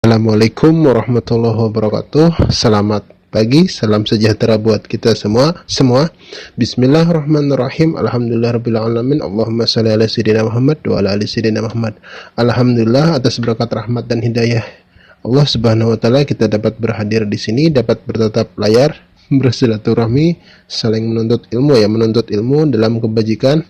Assalamualaikum warahmatullahi wabarakatuh. Selamat pagi, salam sejahtera buat kita semua. Bismillahirrahmanirrahim. Alhamdulillahirabbil Allahumma shalli ala sayyidina Muhammad wa ala ali sayyidina Muhammad. Alhamdulillah atas berkat rahmat dan hidayah Allah Subhanahu wa taala kita dapat berhadir di sini, dapat bertatap layar, bersilaturahmi, saling menuntut ilmu dalam kebajikan.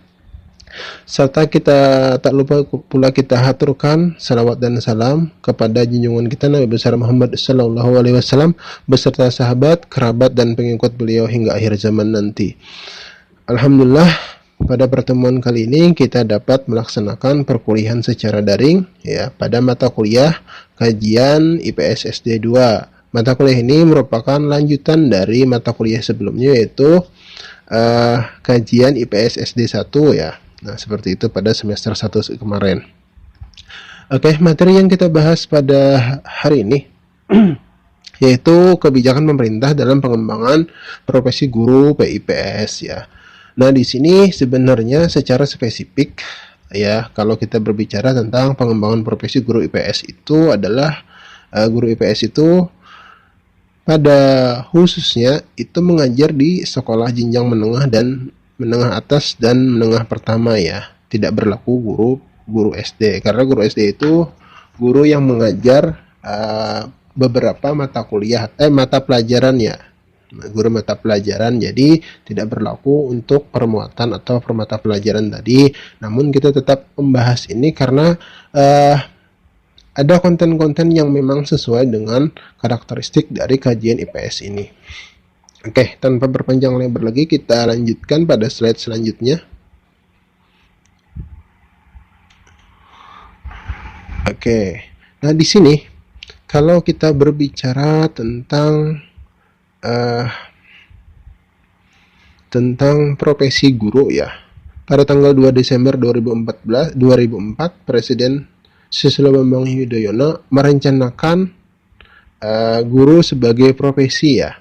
Serta kita tak lupa pula kita haturkan salawat dan salam kepada junjungan kita Nabi besar Muhammad sallallahu alaihi wasallam beserta sahabat, kerabat dan pengikut beliau hingga akhir zaman nanti. Alhamdulillah, pada pertemuan kali ini kita dapat melaksanakan perkuliahan secara daring ya pada mata kuliah kajian IPS SD 2. Mata kuliah ini merupakan lanjutan dari mata kuliah sebelumnya yaitu kajian IPS SD 1 ya. Nah, seperti itu pada semester 1 kemarin. Oke, materi yang kita bahas pada hari ini yaitu kebijakan pemerintah dalam pengembangan profesi guru PIPS ya. Nah, di sini sebenarnya secara spesifik ya, kalau kita berbicara tentang pengembangan profesi guru IPS itu adalah guru IPS itu pada khususnya itu mengajar di sekolah jenjang menengah dan menengah atas dan menengah pertama ya, tidak berlaku guru SD, karena guru SD itu guru yang mengajar beberapa mata pelajaran ya, guru mata pelajaran, jadi tidak berlaku untuk permuatan atau permata pelajaran tadi. Namun kita tetap membahas ini karena ada konten-konten yang memang sesuai dengan karakteristik dari kajian IPS ini. Oke, tanpa berpanjang lebar lagi kita lanjutkan pada slide selanjutnya. Oke, nah di sini kalau kita berbicara tentang profesi guru ya, pada tanggal 2 Desember 2004 Presiden Susilo Bambang Yudhoyono merencanakan guru sebagai profesi ya.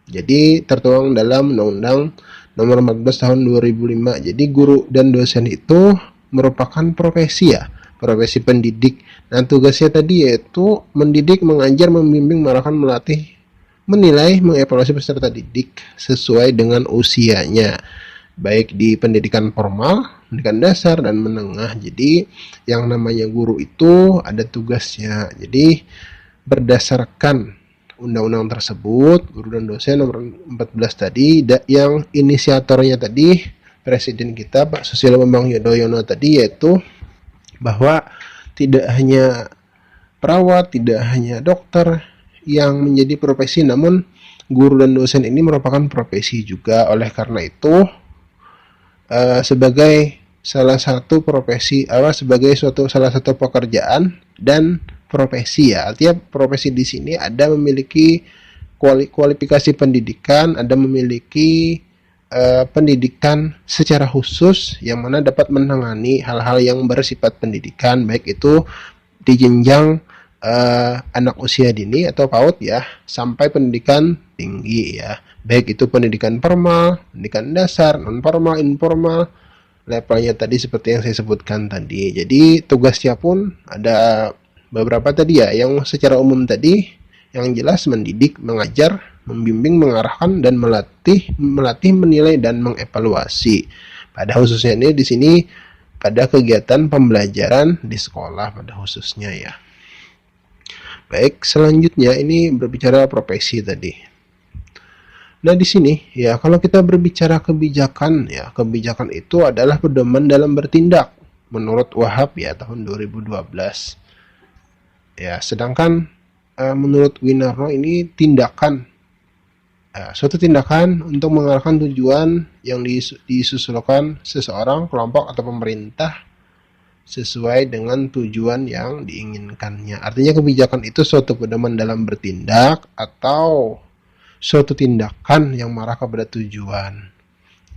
Jadi tertuang dalam Undang-Undang Nomor 14 Tahun 2005. Jadi guru dan dosen itu merupakan profesi ya, profesi pendidik. Nah, tugasnya tadi yaitu mendidik, mengajar, membimbing, mengarahkan, melatih, menilai, mengevaluasi peserta didik sesuai dengan usianya, baik di pendidikan formal, pendidikan dasar dan menengah. Jadi yang namanya guru itu ada tugasnya. Jadi berdasarkan undang-undang tersebut, guru dan dosen nomor 14 tadi, yang inisiatornya tadi Presiden kita Pak Susilo Bambang Yudhoyono tadi, yaitu bahwa tidak hanya perawat, tidak hanya dokter yang menjadi profesi, namun guru dan dosen ini merupakan profesi juga. Oleh karena itu sebagai salah satu profesi, sebagai salah satu pekerjaan dan profesi ya. Artinya profesi di sini ada memiliki kualifikasi pendidikan, ada memiliki pendidikan secara khusus yang mana dapat menangani hal-hal yang bersifat pendidikan, baik itu di jenjang anak usia dini atau PAUD ya, sampai pendidikan tinggi ya, baik itu pendidikan formal, pendidikan dasar, non formal, informal, levelnya tadi seperti yang saya sebutkan tadi. Jadi tugasnya pun ada beberapa tadi ya, yang secara umum tadi yang jelas mendidik, mengajar, membimbing, mengarahkan dan melatih, menilai dan mengevaluasi. Pada khususnya ini di sini pada kegiatan pembelajaran di sekolah pada khususnya ya. Baik, selanjutnya ini berbicara profesi tadi. Nah, di sini ya, kalau kita berbicara kebijakan ya, kebijakan itu adalah pedoman dalam bertindak menurut Wahab ya tahun 2012. Ya, sedangkan menurut Winarno ini tindakan, suatu tindakan untuk mengarahkan tujuan yang disusulkan seseorang, kelompok atau pemerintah sesuai dengan tujuan yang diinginkannya. Artinya kebijakan itu suatu pedoman dalam bertindak atau suatu tindakan yang mengarah kepada tujuan.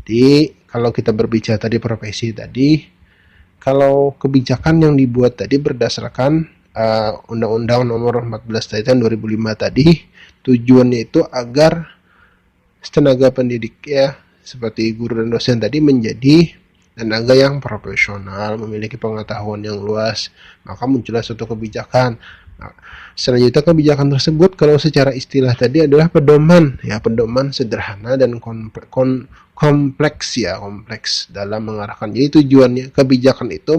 Jadi kalau kita berbicara tadi profesi tadi, kalau kebijakan yang dibuat tadi berdasarkan Undang-Undang Nomor 14 tahun 2005 tadi, tujuannya itu agar tenaga pendidik ya, seperti guru dan dosen tadi menjadi tenaga yang profesional, memiliki pengetahuan yang luas. Maka muncullah suatu kebijakan Selanjutnya kebijakan tersebut kalau secara istilah tadi adalah pedoman ya, pedoman sederhana dan kompleks ya, kompleks dalam mengarahkan. Jadi tujuannya kebijakan itu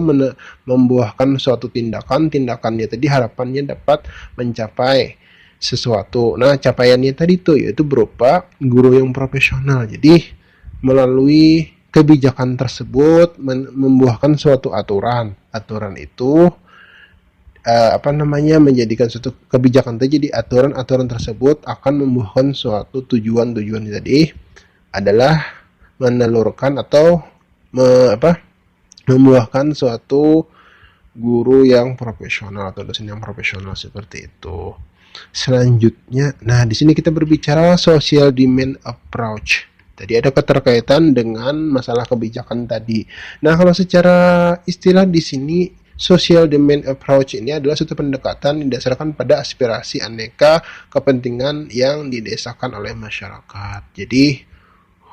membuahkan suatu tindakannya tadi harapannya dapat mencapai sesuatu. Nah, capaiannya tadi tuh yaitu berupa guru yang profesional. Jadi melalui kebijakan tersebut membuahkan suatu aturan. Aturan itu menjadikan suatu kebijakan tadi. Jadi aturan-aturan tersebut akan membuahkan suatu tujuan tadi adalah menelurkan atau membuahkan suatu guru yang profesional atau dosen yang profesional seperti itu. Selanjutnya, nah di sini kita berbicara social demand approach. Tadi ada keterkaitan dengan masalah kebijakan tadi. Nah, kalau secara istilah di sini social demand approach ini adalah suatu pendekatan yang didasarkan pada aspirasi aneka kepentingan yang didesakan oleh masyarakat. Jadi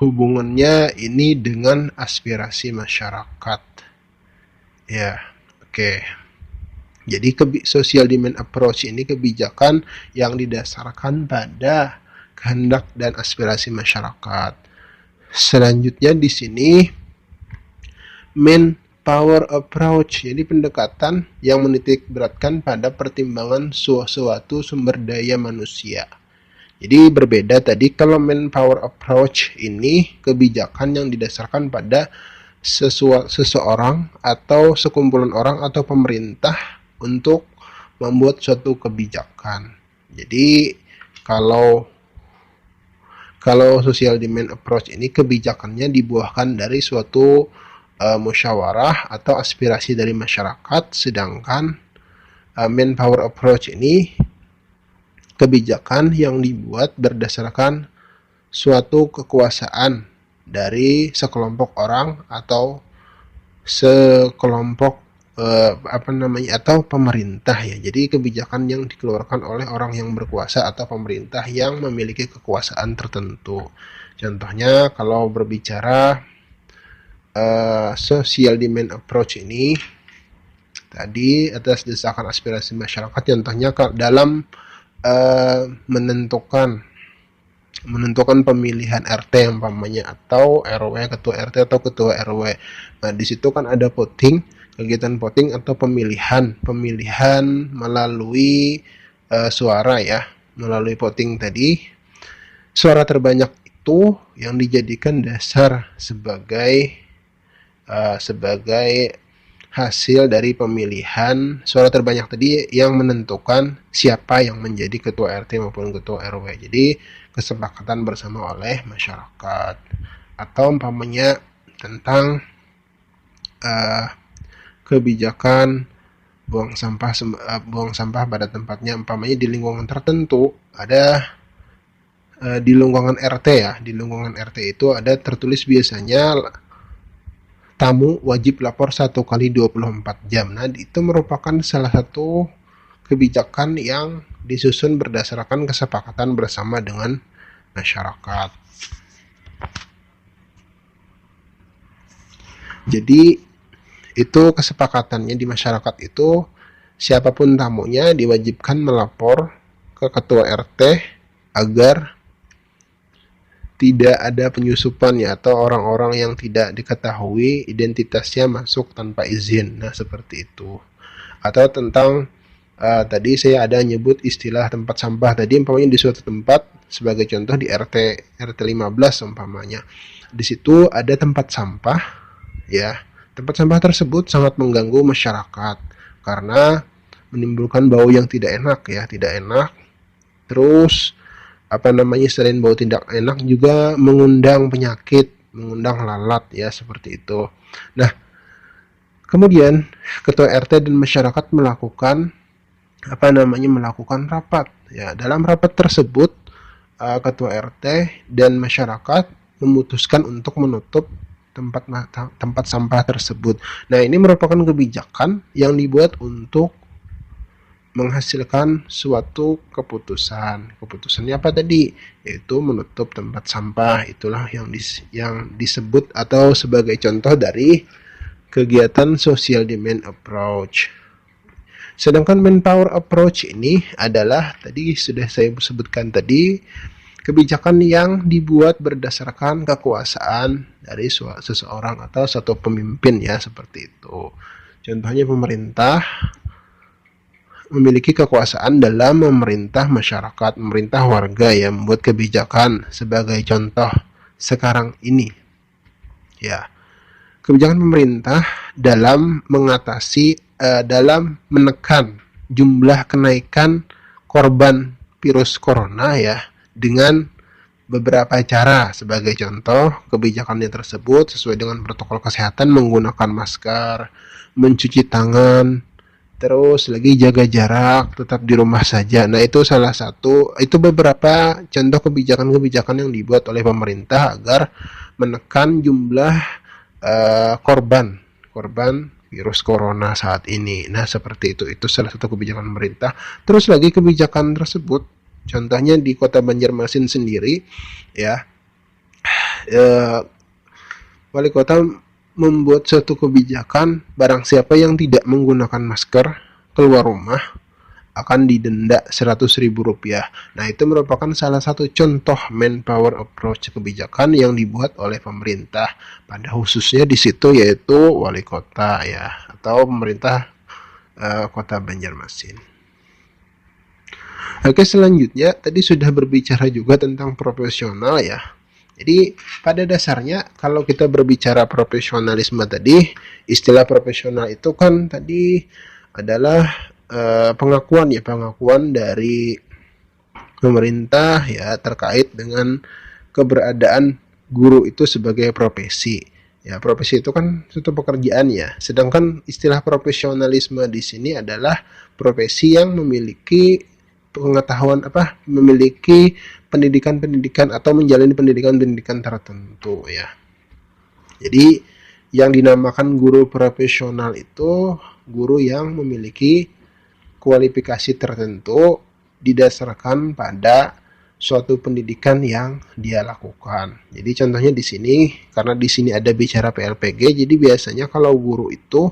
hubungannya ini dengan aspirasi masyarakat. Ya, oke. Jadi social demand approach ini kebijakan yang didasarkan pada kehendak dan aspirasi masyarakat. Selanjutnya di sini power approach, jadi pendekatan yang menitik beratkan pada pertimbangan suatu sumber daya manusia. Jadi berbeda tadi, kalau power approach ini kebijakan yang didasarkan pada seseorang atau sekumpulan orang atau pemerintah untuk membuat suatu kebijakan. Jadi kalau social demand approach ini kebijakannya dibuahkan dari suatu musyawarah atau aspirasi dari masyarakat, sedangkan manpower approach ini kebijakan yang dibuat berdasarkan suatu kekuasaan dari sekelompok orang atau sekelompok atau pemerintah ya. Jadi kebijakan yang dikeluarkan oleh orang yang berkuasa atau pemerintah yang memiliki kekuasaan tertentu. Contohnya kalau berbicara social demand approach ini tadi atas desakan aspirasi masyarakat, contohnya dalam menentukan pemilihan RT umpamanya atau RW, ketua RT atau ketua RW. Nah, di situ kan ada voting, kegiatan voting atau pemilihan melalui suara ya, melalui voting tadi. Suara terbanyak itu yang dijadikan dasar sebagai hasil dari pemilihan suara terbanyak tadi yang menentukan siapa yang menjadi ketua RT maupun ketua RW. Jadi kesepakatan bersama oleh masyarakat. Atau umpamanya tentang kebijakan buang sampah pada tempatnya, umpamanya di lingkungan tertentu ada di lingkungan RT ya, di lingkungan RT itu ada tertulis biasanya tamu wajib lapor 1 kali 24 jam. Nah, itu merupakan salah satu kebijakan yang disusun berdasarkan kesepakatan bersama dengan masyarakat. Jadi itu kesepakatannya di masyarakat itu, siapapun tamunya diwajibkan melapor ke ketua RT agar tidak ada penyusupan ya, atau orang-orang yang tidak diketahui identitasnya masuk tanpa izin. Nah, seperti itu. Atau tentang tadi saya ada nyebut istilah tempat sampah tadi, umpamanya di suatu tempat, sebagai contoh di RT 15 umpamanya. Di situ ada tempat sampah ya. Tempat sampah tersebut sangat mengganggu masyarakat karena menimbulkan bau yang tidak enak ya, tidak enak. Terus selain bau tidak enak juga mengundang penyakit, mengundang lalat ya, seperti itu. Nah, kemudian ketua RT dan masyarakat melakukan rapat ya. Dalam rapat tersebut ketua RT dan masyarakat memutuskan untuk menutup tempat sampah tersebut. Nah, ini merupakan kebijakan yang dibuat untuk menghasilkan suatu keputusan. Keputusannya apa tadi? Yaitu menutup tempat sampah. Itulah yang disebut atau sebagai contoh dari kegiatan social demand approach. Sedangkan manpower approach ini adalah tadi sudah saya sebutkan tadi, kebijakan yang dibuat berdasarkan kekuasaan dari seseorang atau satu pemimpin ya, seperti itu. Contohnya pemerintah memiliki kekuasaan dalam memerintah masyarakat, memerintah warga ya, membuat kebijakan sebagai contoh sekarang ini. Ya, kebijakan pemerintah dalam mengatasi dalam menekan jumlah kenaikan korban virus corona ya, dengan beberapa cara. Sebagai contoh, kebijakannya tersebut sesuai dengan protokol kesehatan, menggunakan masker, mencuci tangan, terus lagi jaga jarak, tetap di rumah saja. Nah, itu salah satu, itu beberapa contoh kebijakan-kebijakan yang dibuat oleh pemerintah agar menekan jumlah korban virus corona saat ini. Nah, seperti itu salah satu kebijakan pemerintah. Terus lagi kebijakan tersebut, contohnya di Kota Banjarmasin sendiri, ya, wali kota membuat suatu kebijakan, barang siapa yang tidak menggunakan masker keluar rumah akan didenda Rp100.000. Nah, itu merupakan salah satu contoh manpower approach kebijakan yang dibuat oleh pemerintah, pada khususnya di situ yaitu wali kota ya, atau pemerintah Kota Banjarmasin. Oke, selanjutnya tadi sudah berbicara juga tentang profesional ya. Jadi pada dasarnya kalau kita berbicara profesionalisme tadi, istilah profesional itu kan tadi adalah pengakuan dari pemerintah ya, terkait dengan keberadaan guru itu sebagai profesi. Ya, profesi itu kan suatu pekerjaan ya. Sedangkan istilah profesionalisme di sini adalah profesi yang memiliki pengetahuan memiliki pendidikan atau menjalani pendidikan tertentu ya. Jadi yang dinamakan guru profesional itu guru yang memiliki kualifikasi tertentu didasarkan pada suatu pendidikan yang dia lakukan. Jadi contohnya di sini, karena di sini ada bicara PLPG, jadi biasanya kalau guru itu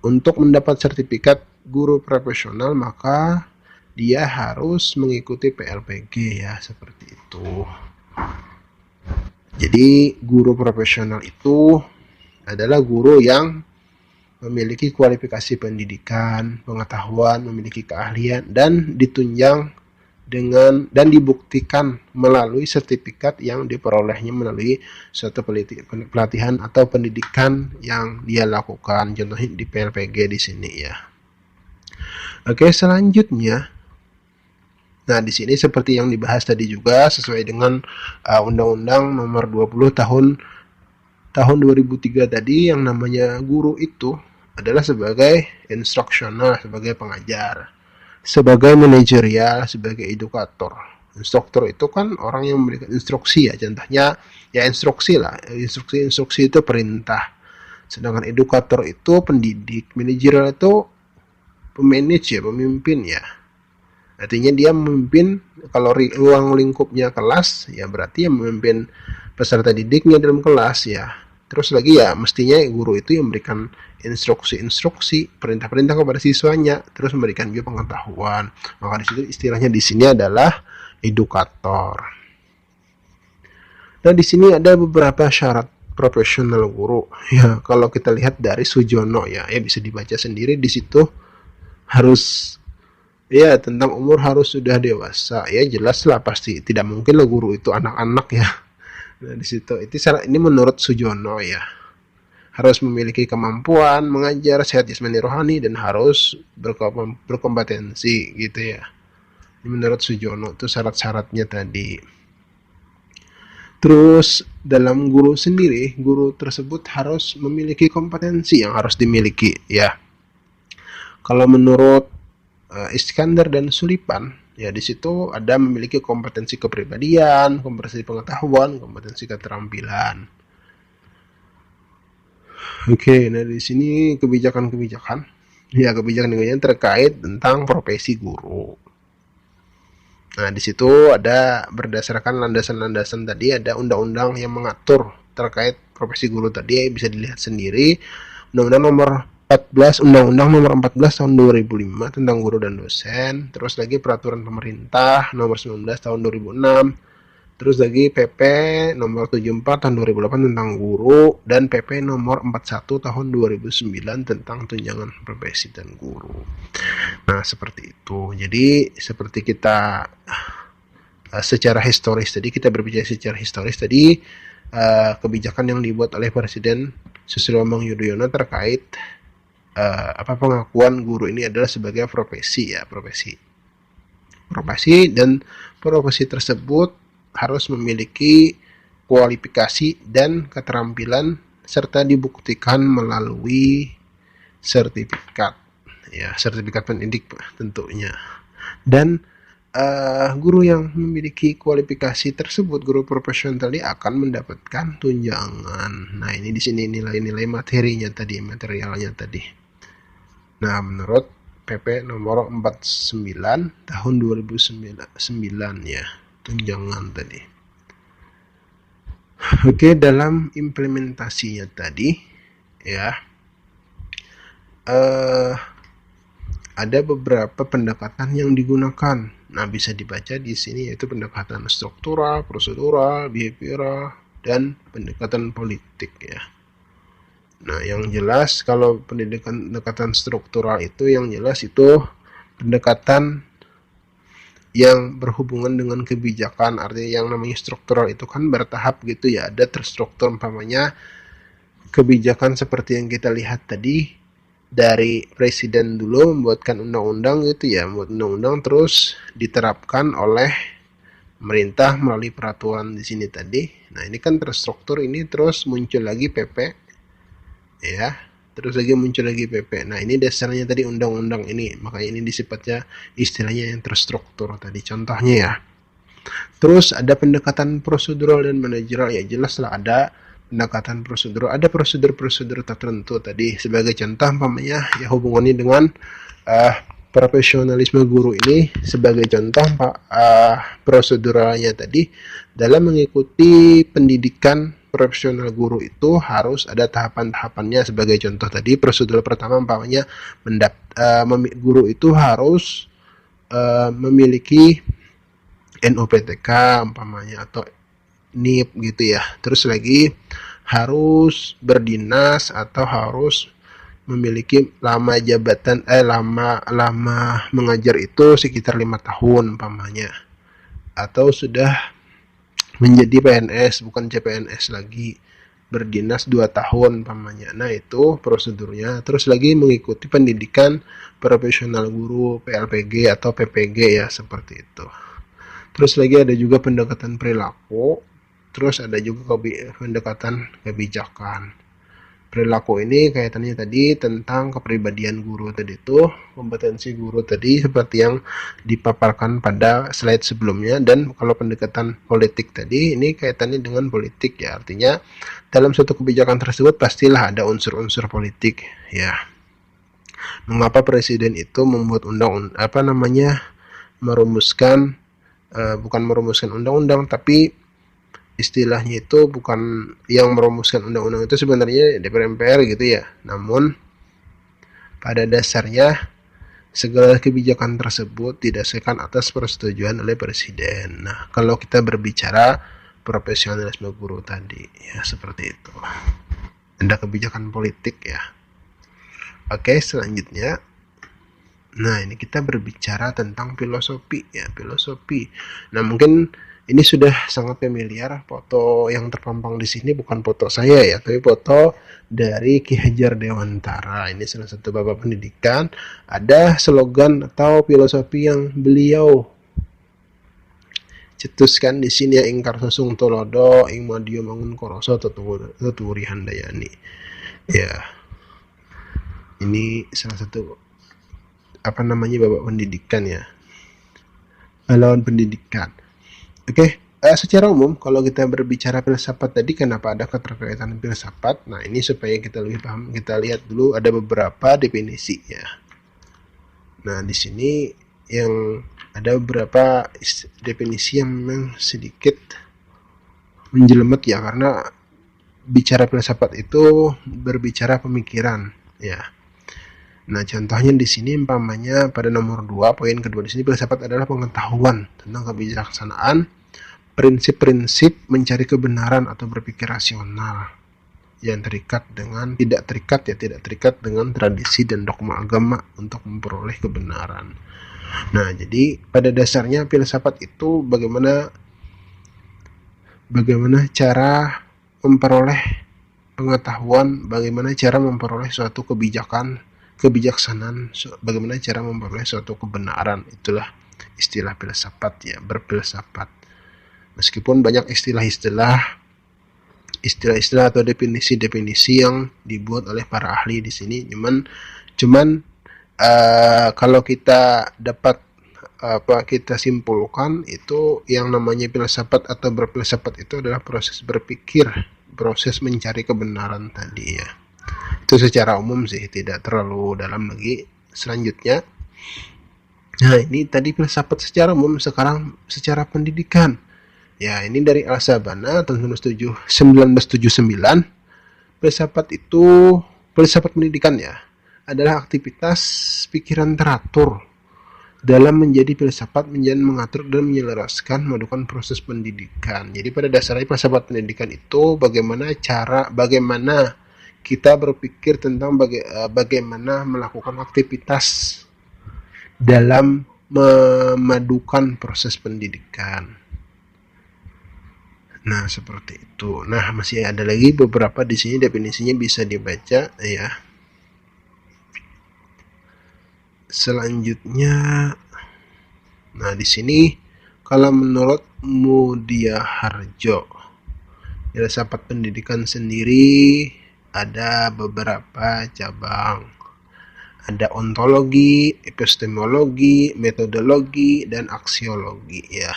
untuk mendapat sertifikat guru profesional maka dia harus mengikuti PLPG ya, seperti itu. Jadi guru profesional itu adalah guru yang memiliki kualifikasi pendidikan, pengetahuan, memiliki keahlian, dan ditunjang dengan dan dibuktikan melalui sertifikat yang diperolehnya melalui suatu pelatihan atau pendidikan yang dia lakukan. Contohnya di PLPG di sini ya. Oke, selanjutnya, nah di sini seperti yang dibahas tadi juga sesuai dengan Undang-Undang Nomor 20 tahun 2003 tadi, yang namanya guru itu adalah sebagai instruksional, sebagai pengajar, sebagai manajerial, sebagai edukator. Instruktur itu kan orang yang memberikan instruksi ya, contohnya ya instruksi lah, instruksi itu perintah. Sedangkan edukator itu pendidik, manajerial itu pemanage ya, pemimpin ya. Artinya dia memimpin, kalau ruang lingkupnya kelas ya berarti yang memimpin peserta didiknya dalam kelas ya. Terus lagi ya mestinya guru itu yang memberikan instruksi, perintah-perintah kepada siswanya, terus memberikan juga pengetahuan. Maka di situ istilahnya di sini adalah edukator. Nah, di sini ada beberapa syarat profesional guru. Ya, kalau kita lihat dari Sujono ya bisa dibaca sendiri di situ, harus ya tentang umur harus sudah dewasa ya, jelas lah pasti tidak mungkin lah guru itu anak-anak ya. Nah, di situ ini menurut Sujono ya, harus memiliki kemampuan mengajar, sehat jasmani rohani, dan harus berkompetensi gitu ya. Ini menurut Sujono itu syarat-syaratnya tadi. Terus dalam guru sendiri, guru tersebut harus memiliki kompetensi yang harus dimiliki ya. Kalau menurut Iskandar dan Sulipan ya, di situ ada memiliki kompetensi kepribadian, kompetensi pengetahuan, kompetensi keterampilan. Oke, nah di sini kebijakan ya, kebijakan terkait tentang profesi guru. Nah, di situ ada berdasarkan landasan-landasan tadi, ada undang-undang yang mengatur terkait profesi guru tadi, bisa dilihat sendiri. Undang-Undang Nomor 14 Undang-Undang Nomor 14 Tahun 2005 tentang guru dan dosen, terus lagi Peraturan Pemerintah Nomor 19 Tahun 2006, terus lagi PP Nomor 74 Tahun 2008 tentang guru, dan PP Nomor 41 Tahun 2009 tentang tunjangan profesi dan guru. Nah, seperti itu. Jadi seperti kita secara historis tadi, kita berbicara secara historis tadi, kebijakan yang dibuat oleh Presiden Susilo Bambang Yudhoyono terkait pengakuan guru ini adalah sebagai profesi ya, profesi dan profesi tersebut harus memiliki kualifikasi dan keterampilan serta dibuktikan melalui sertifikat ya, sertifikat pendidik tentunya. Dan guru yang memiliki kualifikasi tersebut, guru profesional tadi akan mendapatkan tunjangan. Nah, ini di sini nilai-nilai materialnya tadi. Nah, menurut PP nomor 49 tahun 2009 ya, tunjangan tadi. Oke, dalam implementasinya tadi ya, ada beberapa pendekatan yang digunakan. Nah, bisa dibaca di sini yaitu pendekatan struktural, prosedural, behavioral, dan pendekatan politik ya. Nah, yang jelas kalau pendekatan struktural itu yang jelas itu pendekatan yang berhubungan dengan kebijakan. Artinya yang namanya struktural itu kan bertahap gitu ya, ada terstruktur, umpamanya kebijakan seperti yang kita lihat tadi, dari presiden dulu membuatkan undang-undang gitu ya, membuat undang-undang terus diterapkan oleh pemerintah melalui peraturan di sini tadi. Nah, ini kan terstruktur, ini terus muncul lagi PP ya, terus lagi muncul lagi PP. Nah, ini dasarnya tadi undang-undang ini, makanya ini disifatnya istilahnya yang terstruktur tadi contohnya ya. Terus ada pendekatan prosedural dan manajerial ya, jelas lah ada pendekatan prosedural, ada prosedur-prosedur tertentu tadi. Sebagai contoh umpamanya ya hubungannya dengan profesionalisme guru ini, sebagai contoh proseduralnya tadi, dalam mengikuti pendidikan profesional guru itu harus ada tahapan-tahapannya. Sebagai contoh tadi, prosedur pertama umpamanya guru itu harus memiliki NUPTK umpamanya atau NIP gitu ya. Terus lagi harus berdinas atau harus memiliki lama jabatan lama mengajar itu sekitar 5 tahun umpamanya, atau sudah menjadi PNS bukan CPNS lagi, berdinas 2 tahun umpamanya. Nah, itu prosedurnya. Terus lagi mengikuti pendidikan profesional guru PLPG atau PPG ya, seperti itu. Terus lagi ada juga pendekatan perilaku, terus ada juga pendekatan kebijakan. Perilaku ini kaitannya tadi tentang kepribadian guru tadi, itu kompetensi guru tadi seperti yang dipaparkan pada slide sebelumnya. Dan kalau pendekatan politik tadi ini kaitannya dengan politik ya, artinya dalam suatu kebijakan tersebut pastilah ada unsur-unsur politik ya. Mengapa presiden itu membuat merumuskan bukan merumuskan undang-undang, tapi istilahnya itu bukan yang merumuskan undang-undang itu sebenarnya DPR MPR gitu ya. Namun pada dasarnya segala kebijakan tersebut didasarkan atas persetujuan oleh presiden. Nah, kalau kita berbicara profesionalisme guru tadi ya, seperti itu. Ada kebijakan politik ya. Oke, selanjutnya. Nah, ini kita berbicara tentang filosofi ya, filosofi. Nah, mungkin ini sudah sangat familiar. Foto yang terpampang di sini bukan foto saya ya, tapi foto dari Ki Hajar Dewantara. Ini salah satu bapak pendidikan. Ada slogan atau filosofi yang beliau cetuskan di sini ya, ingkar sesung tolodo, ing madio mangun koroso tuturi handayani. Ya, ini salah satu bapak pendidikan ya, pahlawan pendidikan. Oke, secara umum kalau kita berbicara filsafat tadi, kenapa ada keterkaitan filsafat? Nah, ini supaya kita lebih paham, kita lihat dulu ada beberapa definisi ya. Nah, di sini yang ada beberapa definisi yang memang sedikit menjelemet ya, karena bicara filsafat itu berbicara pemikiran ya. Nah, contohnya di sini umpamanya pada nomor 2, poin kedua di sini filsafat adalah pengetahuan tentang kebijaksanaan, prinsip-prinsip mencari kebenaran atau berpikir rasional yang tidak terikat dengan tradisi dan dogma agama untuk memperoleh kebenaran. Nah, jadi pada dasarnya filsafat itu bagaimana cara memperoleh pengetahuan, bagaimana cara memperoleh suatu kebijaksanaan, bagaimana cara memperoleh suatu kebenaran. Itulah istilah filsafat ya, berfilsafat. Meskipun banyak istilah atau definisi-definisi yang dibuat oleh para ahli di sini, cuman kalau kita kita simpulkan itu yang namanya filsafat atau berfilsafat itu adalah proses berpikir, proses mencari kebenaran tadi ya. Itu secara umum sih, tidak terlalu dalam lagi. Selanjutnya, nah ini tadi filsafat secara umum, sekarang secara pendidikan. Ya, ini dari Al-Sabana tahun 1979. Filsafat pendidikan ya, adalah aktivitas pikiran teratur dalam menjadi filsafat, mengatur dan menyelaraskan melakukan proses pendidikan. Jadi pada dasarnya filsafat pendidikan itu bagaimana kita berpikir tentang bagaimana melakukan aktivitas dalam memadukan proses pendidikan. Nah, seperti itu. Nah, masih ada lagi beberapa di sini definisinya bisa dibaca ya. Selanjutnya, nah di sini kalau menurut Mudiaharjo, filsafat pendidikan sendiri ada beberapa cabang. Ada ontologi, epistemologi, metodologi, dan aksiologi ya.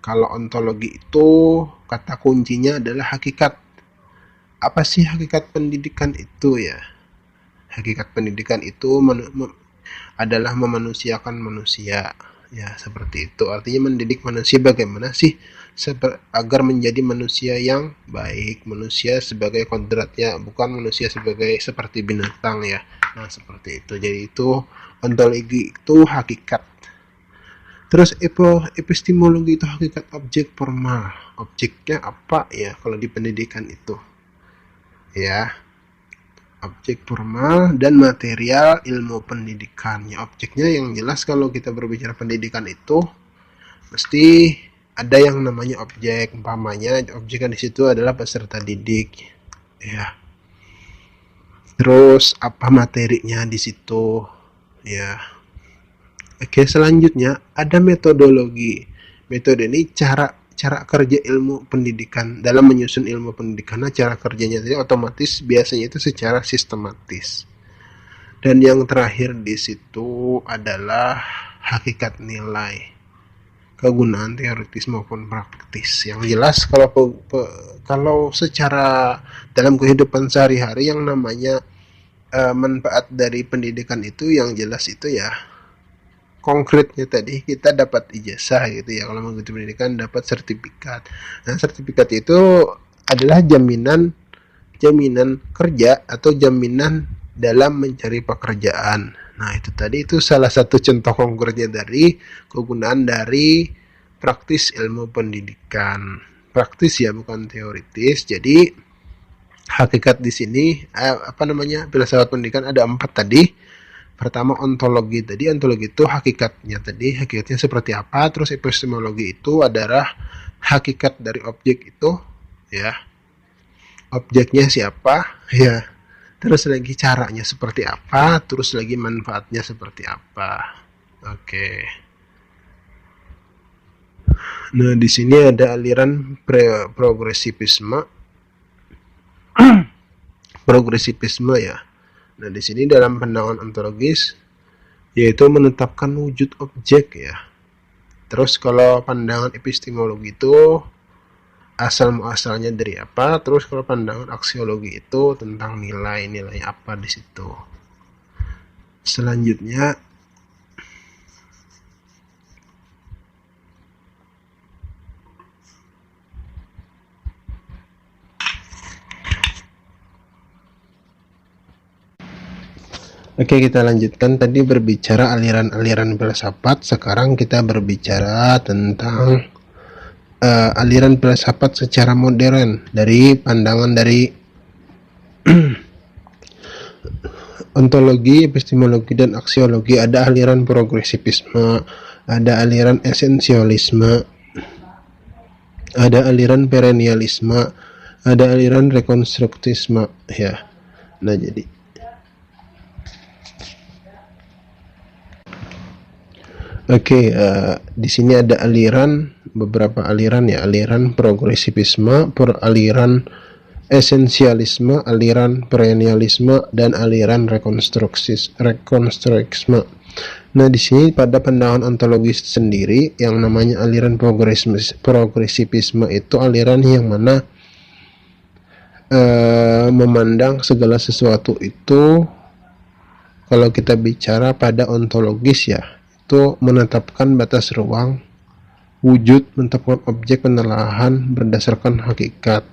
Kalau ontologi itu kata kuncinya adalah hakikat. Apa sih hakikat pendidikan itu ya? Hakikat pendidikan itu adalah memanusiakan manusia. Ya, seperti itu. Artinya mendidik manusia bagaimana sih agar menjadi manusia yang baik, manusia sebagai kodratnya, bukan manusia seperti binatang ya. Nah, seperti itu. Jadi itu ontologi itu hakikat. Terus epistemologi itu hakikat objek formal. Objeknya apa ya kalau di pendidikan itu? Ya, objek formal dan material ilmu pendidikan. Ya, objeknya yang jelas kalau kita berbicara pendidikan itu mesti ada yang namanya objek. Umpamanya objek di situ adalah peserta didik. Ya. Terus apa materinya di situ? Ya. Oke, selanjutnya ada metodologi. Metode ini cara kerja ilmu pendidikan dalam menyusun ilmu pendidikan. Nah, cara kerjanya jadi otomatis biasanya itu secara sistematis. Dan yang terakhir di situ adalah hakikat nilai, kegunaan teoritis maupun praktis. Yang jelas kalau secara dalam kehidupan sehari-hari yang namanya manfaat dari pendidikan itu yang jelas itu ya konkretnya tadi kita dapat ijazah gitu ya, kalau mengikuti pendidikan dapat sertifikat. Nah, sertifikat itu adalah jaminan kerja atau jaminan dalam mencari pekerjaan. Nah, itu tadi itu salah satu contoh konkretnya dari kegunaan dari praktis ilmu pendidikan. Praktis ya, bukan teoritis. Jadi hakikat di sini filsafat pendidikan ada 4 tadi. Pertama ontologi tadi, ontologi itu hakikatnya seperti apa. Terus epistemologi itu adalah hakikat dari objek itu ya, objeknya siapa ya, terus lagi caranya seperti apa, terus lagi manfaatnya seperti apa. Oke. Nah, di sini ada aliran progresivisme ya. Nah, di sini dalam pandangan ontologis yaitu menetapkan wujud objek ya. Terus kalau pandangan epistemologi itu asal-muasalnya dari apa, terus kalau pandangan aksiologi itu tentang nilai-nilai apa di situ. Selanjutnya Oke, kita lanjutkan. Tadi berbicara aliran-aliran filsafat, sekarang kita berbicara tentang aliran filsafat secara modern dari pandangan dari ontologi, epistemologi, dan aksiologi. Ada aliran progresivisme, ada aliran esensialisme, ada aliran perennialisme, ada aliran rekonstruktisme, ya. Nah, jadi di sini ada beberapa aliran ya, aliran progresivisme, aliran esensialisme, aliran perennialisme, dan aliran rekonstruktisme. Nah, di sini pada pandangan ontologis sendiri, yang namanya aliran progresivisme itu aliran yang mana memandang segala sesuatu itu, kalau kita bicara pada ontologis ya, itu menetapkan batas ruang, wujud, menetapkan objek penelaahan berdasarkan hakikat.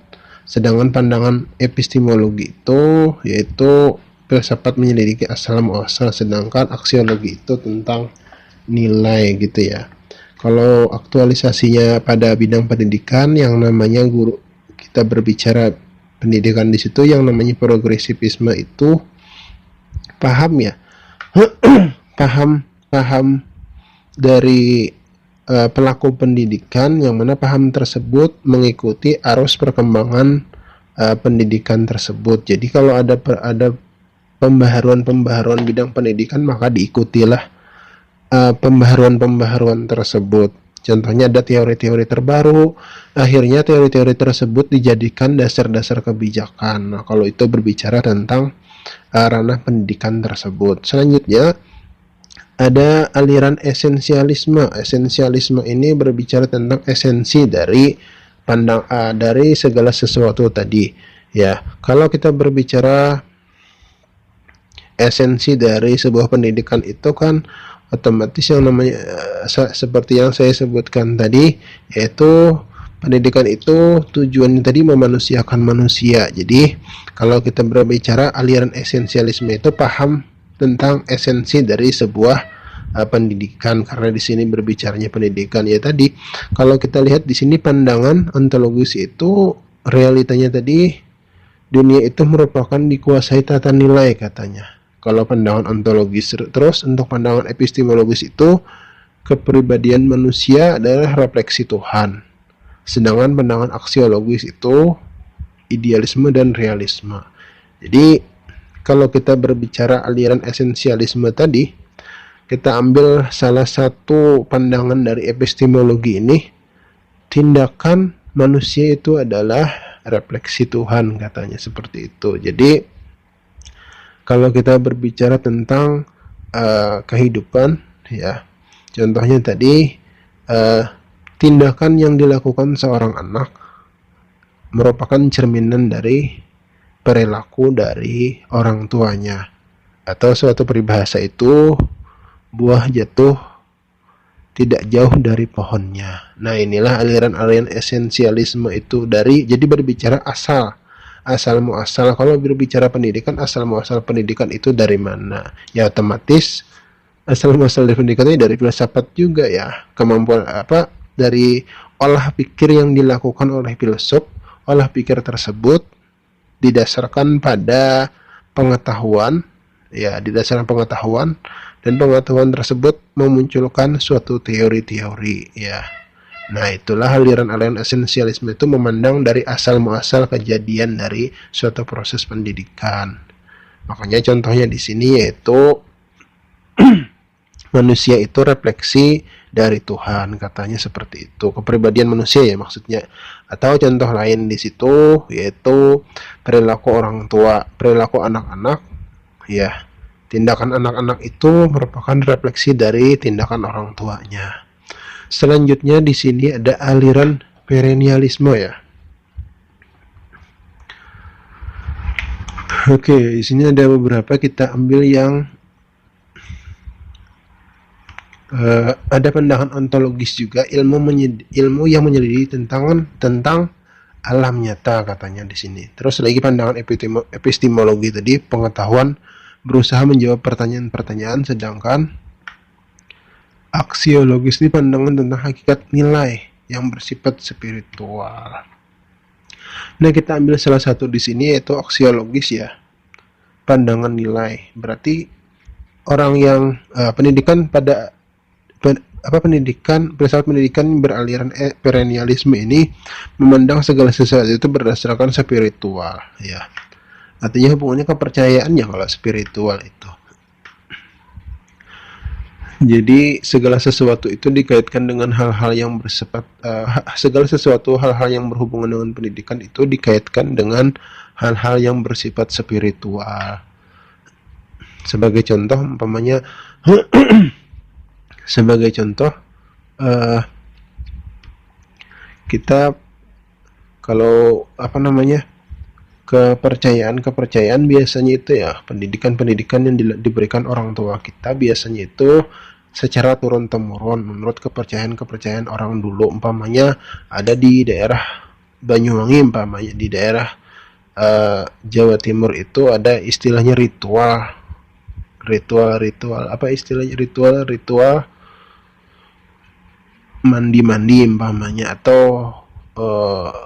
Sedangkan pandangan epistemologi itu yaitu filsafat menyelidiki asal muasal, sedangkan aksiologi itu tentang nilai gitu ya. Kalau aktualisasinya pada bidang pendidikan, yang namanya guru, kita berbicara pendidikan di situ, yang namanya progresivisme itu paham ya, paham dari pelaku pendidikan, yang mana paham tersebut mengikuti arus perkembangan pendidikan tersebut. Jadi kalau ada pembaharuan bidang pendidikan, maka diikutilah pembaharuan tersebut. Contohnya ada teori-teori terbaru, akhirnya teori-teori tersebut dijadikan dasar-dasar kebijakan. Nah, kalau itu berbicara tentang ranah pendidikan tersebut. Selanjutnya ada aliran esensialisme. Esensialisme ini berbicara tentang esensi dari dari segala sesuatu tadi. Ya, kalau kita berbicara esensi dari sebuah pendidikan itu kan otomatis yang namanya seperti yang saya sebutkan tadi, yaitu pendidikan itu tujuannya tadi memanusiakan manusia. Jadi kalau kita berbicara aliran esensialisme itu paham tentang esensi dari sebuah pendidikan, karena di sini berbicaranya pendidikan ya. Tadi kalau kita lihat di sini pandangan ontologis itu realitanya tadi, dunia itu merupakan dikuasai tata nilai katanya. Kalau pandangan ontologis, terus untuk pandangan epistemologis itu kepribadian manusia adalah refleksi Tuhan. Sedangkan pandangan aksiologis itu idealisme dan realisme. Jadi kalau kita berbicara aliran esensialisme tadi, kita ambil salah satu pandangan dari epistemologi ini, tindakan manusia itu adalah refleksi Tuhan katanya, seperti itu. Jadi kalau kita berbicara tentang kehidupan ya, contohnya tadi tindakan yang dilakukan seorang anak merupakan cerminan dari perilaku dari orang tuanya, atau suatu peribahasa itu buah jatuh tidak jauh dari pohonnya. Nah, inilah aliran-aliran esensialisme itu jadi berbicara asal muasal. Kalau berbicara pendidikan, asal muasal pendidikan itu dari mana? Ya otomatis asal muasal dari pendidikan ini dari filsafat juga ya. Kemampuan dari olah pikir yang dilakukan oleh filsuf. Olah pikir tersebut didasarkan pada pengetahuan ya, didasarkan pengetahuan, dan pengetahuan tersebut memunculkan suatu teori-teori ya. Nah, itulah aliran-aliran esensialisme itu memandang dari asal muasal kejadian dari suatu proses pendidikan. Makanya contohnya di sini yaitu manusia itu refleksi dari Tuhan, katanya seperti itu. Kepribadian manusia ya maksudnya. Atau contoh lain di situ yaitu perilaku orang tua, perilaku anak-anak ya. Tindakan anak-anak itu merupakan refleksi dari tindakan orang tuanya. Selanjutnya di sini ada aliran perennialisme ya. Oke, di sini ada beberapa, kita ambil yang ada pandangan ontologis juga, ilmu yang menyelidiki tentang alam nyata katanya di sini. Terus lagi pandangan epistemologi tadi, pengetahuan berusaha menjawab pertanyaan-pertanyaan, sedangkan aksiologis ini pandangan tentang hakikat nilai yang bersifat spiritual. Nah, kita ambil salah satu di sini yaitu aksiologis ya, pandangan nilai. Berarti orang yang pendidikan pada filsafat pendidikan beraliran perennialisme ini memandang segala sesuatu itu berdasarkan spiritual ya. Artinya hubungannya kepercayaannya kalau spiritual itu. Jadi segala sesuatu itu dikaitkan dengan hal-hal yang bersifat segala sesuatu hal-hal yang berhubungan dengan pendidikan itu dikaitkan dengan hal-hal yang bersifat spiritual. Sebagai contoh umpamanya sebagai contoh kita kalau kepercayaan biasanya itu ya pendidikan yang diberikan orang tua kita biasanya itu secara turun-temurun menurut kepercayaan orang dulu. Umpamanya ada di daerah Banyuwangi, umpamanya di daerah Jawa Timur itu ada istilahnya ritual apa istilahnya ritual mandi umpamanya, atau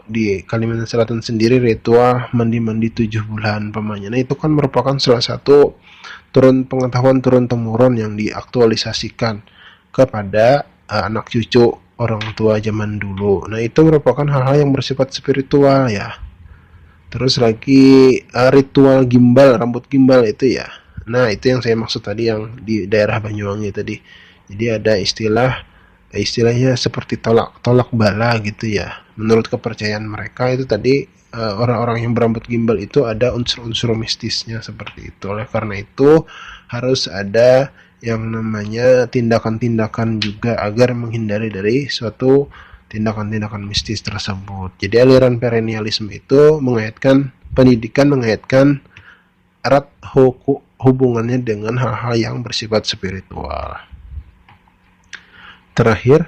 di Kalimantan Selatan sendiri ritual mandi 7 bulan umpamanya. Nah, itu kan merupakan salah satu pengetahuan turun temurun yang diaktualisasikan kepada anak cucu orang tua zaman dulu. Nah, itu merupakan hal-hal yang bersifat spiritual ya. Terus lagi ritual rambut gimbal itu ya. Nah, itu yang saya maksud tadi yang di daerah Banyuwangi tadi. Jadi ada istilahnya seperti tolak bala gitu ya. Menurut kepercayaan mereka itu tadi orang-orang yang berambut gimbal itu ada unsur-unsur mistisnya seperti itu. Oleh karena itu harus ada yang namanya tindakan-tindakan juga agar menghindari dari suatu tindakan-tindakan mistis tersebut. Jadi aliran perennialisme itu mengaitkan erat hubungannya dengan hal-hal yang bersifat spiritual. Terakhir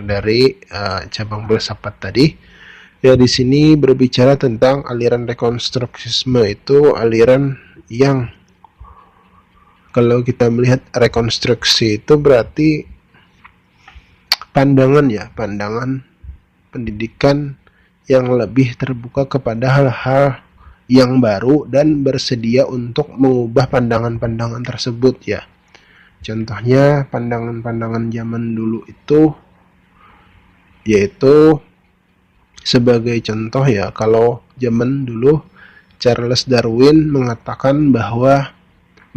dari cabang filsafat tadi ya, di sini berbicara tentang aliran rekonstruksisme. Itu aliran yang kalau kita melihat rekonstruksi itu berarti pandangan pendidikan yang lebih terbuka kepada hal-hal yang baru dan bersedia untuk mengubah pandangan-pandangan tersebut ya. Contohnya pandangan-pandangan zaman dulu itu yaitu sebagai contoh ya, kalau zaman dulu Charles Darwin mengatakan bahwa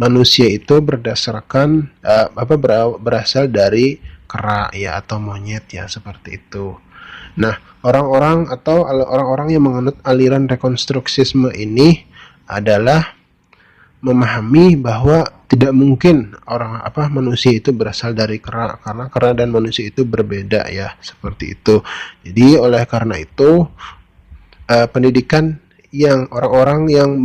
manusia itu berdasarkan berasal dari kera ya, atau monyet ya, seperti itu. Nah, orang-orang yang menganut aliran rekonstruksisme ini adalah memahami bahwa tidak mungkin manusia itu berasal dari kera, karena kera dan manusia itu berbeda ya, seperti itu. Jadi oleh karena itu pendidikan yang orang-orang yang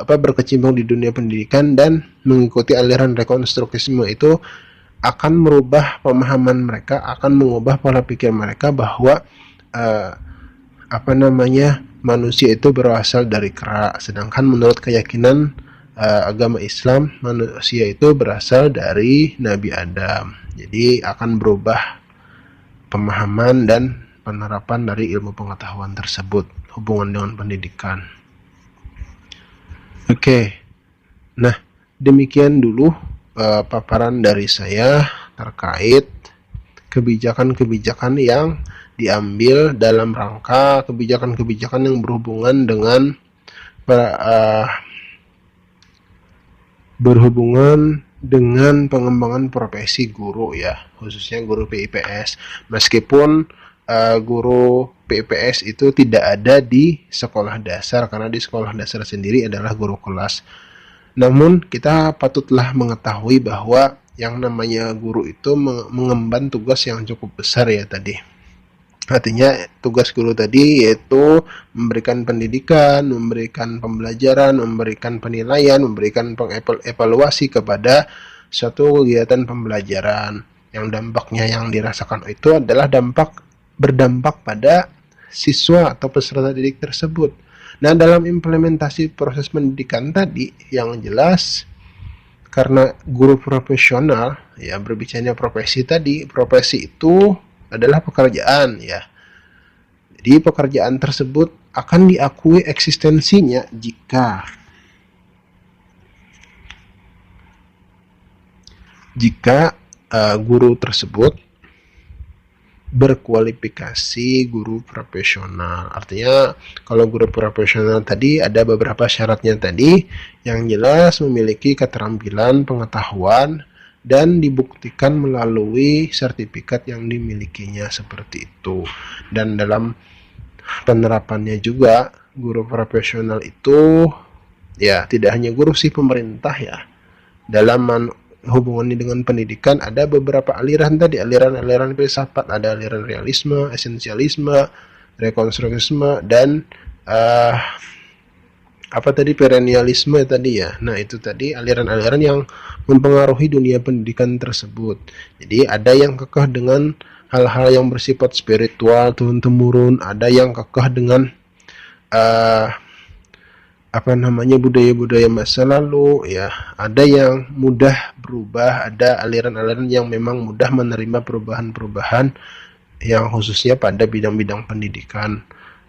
berkecimpung di dunia pendidikan dan mengikuti aliran rekonstruksisme itu akan merubah pemahaman mereka, akan mengubah pola pikir mereka bahwa manusia itu berasal dari kera, sedangkan menurut keyakinan agama Islam manusia itu berasal dari Nabi Adam. Jadi akan berubah pemahaman dan penerapan dari ilmu pengetahuan tersebut hubungan dengan pendidikan. Oke. Nah, demikian dulu paparan dari saya terkait kebijakan-kebijakan yang diambil dalam rangka kebijakan-kebijakan yang berhubungan dengan pengembangan profesi guru ya, khususnya guru PIPS. Meskipun guru PIPS itu tidak ada di sekolah dasar, karena di sekolah dasar sendiri adalah guru kelas. Namun kita patutlah mengetahui bahwa yang namanya guru itu mengemban tugas yang cukup besar ya tadi. Artinya tugas guru tadi yaitu memberikan pendidikan, memberikan pembelajaran, memberikan penilaian, memberikan evaluasi kepada suatu kegiatan pembelajaran yang dampaknya yang dirasakan itu adalah berdampak pada siswa atau peserta didik tersebut. Nah, dalam implementasi proses pendidikan tadi, yang jelas karena guru profesional, ya berbicaranya profesi tadi, profesi itu adalah pekerjaan ya. Jadi pekerjaan tersebut akan diakui eksistensinya jika guru tersebut berkualifikasi guru profesional. Artinya kalau guru profesional tadi ada beberapa syaratnya tadi, yang jelas memiliki keterampilan, pengetahuan, dan dibuktikan melalui sertifikat yang dimilikinya seperti itu. Dan dalam penerapannya juga, guru profesional itu ya tidak hanya guru sih, pemerintah ya. Dalam hubungannya dengan pendidikan ada beberapa aliran tadi, aliran-aliran filsafat, ada aliran realisme, esensialisme, rekonstruksionisme, dan apa tadi, perennialisme tadi ya. Nah, itu tadi aliran-aliran yang mempengaruhi dunia pendidikan tersebut. Jadi ada yang kekeh dengan hal-hal yang bersifat spiritual turun-temurun, ada yang kekeh dengan budaya-budaya masa lalu ya, ada yang mudah berubah, ada aliran-aliran yang memang mudah menerima perubahan-perubahan yang khususnya pada bidang-bidang pendidikan.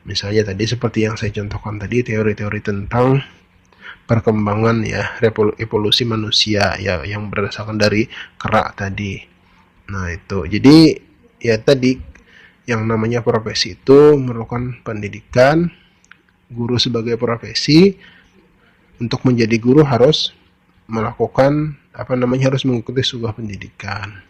Misalnya tadi seperti yang saya contohkan tadi, teori-teori tentang perkembangan ya, evolusi manusia ya, yang berdasarkan dari kerak tadi. Nah, itu. Jadi ya tadi yang namanya profesi itu memerlukan pendidikan. Guru sebagai profesi, untuk menjadi guru harus melakukan harus mengikuti sebuah pendidikan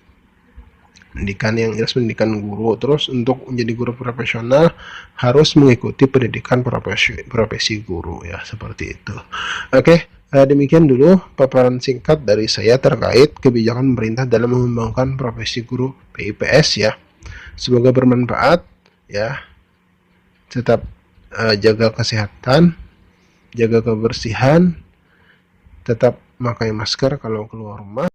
yang jelas, pendidikan guru. Terus untuk menjadi guru profesional harus mengikuti pendidikan profesi guru ya, seperti itu. Oke, demikian dulu paparan singkat dari saya terkait kebijakan pemerintah dalam mengembangkan profesi guru PIPS ya. Semoga bermanfaat ya. Tetap jaga kesehatan, jaga kebersihan, tetap pakai masker kalau keluar rumah.